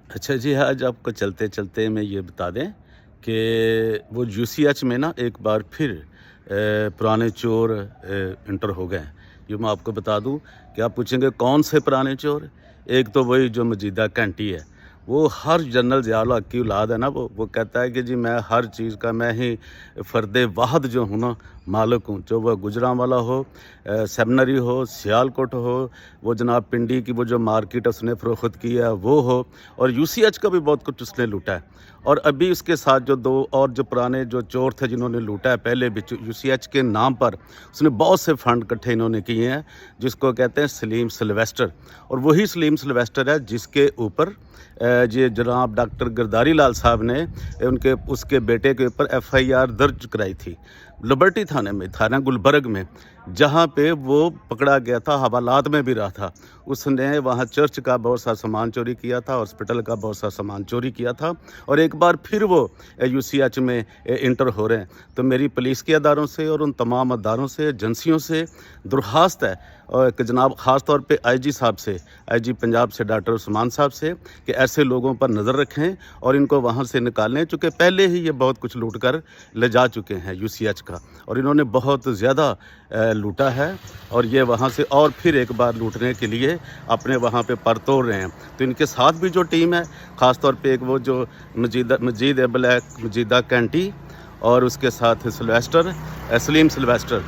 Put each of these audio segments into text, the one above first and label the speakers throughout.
Speaker 1: अच्छा जी, आज आपको चलते चलते मैं ये बता दें कि वो यूसीएच में ना एक बार फिर पुराने चोर इंटर हो गए हैं। ये मैं आपको बता दूं कि आप पूछेंगे कौन से पुराने चोर। एक तो वही जो मजीदा घंटी है, वो हर जनरल ज़ियाउल हक की औलाद है ना, वो कहता है कि जी मैं हर चीज़ का मैं ही फ़र्द वाहद जो हूँ ना मालिक हूँ। जो वह गुजरांवाला हो, सेमिनरी हो, सियालकोट हो, वो जनाब पिंडी की वो जो मार्केट उसने फ़रोख्त की है वो हो, और यूसीएच का भी बहुत कुछ उसने लूटा है। और अभी उसके साथ जो दो और जो पुराने जो चोर थे जिन्होंने लूटा है पहले भी यूसीएच के नाम पर, उसने बहुत से फ़ंड इकट्ठे इन्होंने किए हैं, जिसको कहते हैं सलीम सिल्वेस्टर। और वही सलीम सिल्वेस्टर है जिसके ऊपर ये जनाब डॉक्टर गिरधारी लाल साहब ने उनके उसके बेटे के ऊपर एफआईआर दर्ज कराई थी लिबर्टी थाने में, थाना गुलबर्ग में, जहाँ पे वो पकड़ा गया था, हवालात में भी रहा था। उसने वहाँ चर्च का बहुत सा सामान चोरी किया था, हॉस्पिटल का बहुत सा सामान चोरी किया था, और एक बार फिर वो यूसीएच में इंटर हो रहे हैं। तो मेरी पुलिस के अदारों से और उन तमाम अदारों से, एजेंसियों से दरख्वास्त है और कि जनाब ख़ास तौर पे आईजी साहब से, आईजी पंजाब से डॉक्टर उस्मान साहब से, कि ऐसे लोगों पर नज़र रखें और इनको वहाँ से निकालें, चूँकि पहले ही ये बहुत कुछ लूट कर ले जा चुके हैं यूसीएच का, और इन्होंने बहुत ज़्यादा लूटा है, और ये वहाँ से और फिर एक बार लूटने के लिए अपने वहाँ पे पर तोड़ रहे हैं। तो इनके साथ भी जो टीम है, ख़ास तौर पे एक वो जो मजीद ब्लैक मजीदा कैंटी, और उसके साथ सिल्वेस्टर सलीम सिल्वेस्टर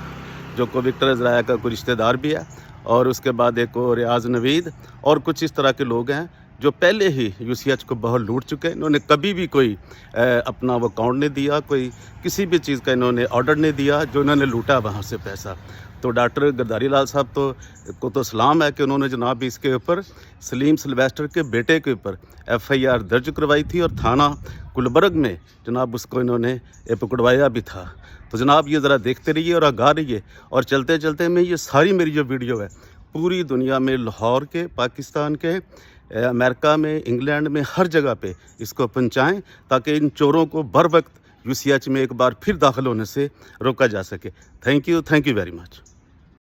Speaker 1: जो को विक्टर ज़राया का कोई रिश्तेदार भी है, और उसके बाद एक वो रियाज नवीद, और कुछ इस तरह के लोग हैं जो पहले ही यूसीएच को बहुत लूट चुके हैं। इन्होंने कभी भी कोई अपना वो अकाउंट नहीं दिया, कोई किसी भी चीज़ का इन्होंने ऑर्डर नहीं दिया, जो इन्होंने लूटा वहाँ से पैसा। तो डॉक्टर गिरधारी लाल साहब को सलाम है कि उन्होंने जनाब इसके ऊपर सलीम सिल्वेस्टर के बेटे के ऊपर एफआईआर दर्ज करवाई थी, और थाना गुलबर्ग में जनाब उसको इन्होंने पकड़वाया भी था। तो जनाब ये ज़रा देखते रहिए और आगाह रहिए, और चलते चलते में ये सारी मेरी जो वीडियो है पूरी दुनिया में, लाहौर के, पाकिस्तान के, अमेरिका में, इंग्लैंड में, हर जगह पे इसको पहुंचाएं, ताकि इन चोरों को बर वक्त यूसीएच में एक बार फिर दाखिल होने से रोका जा सके। Thank you very much.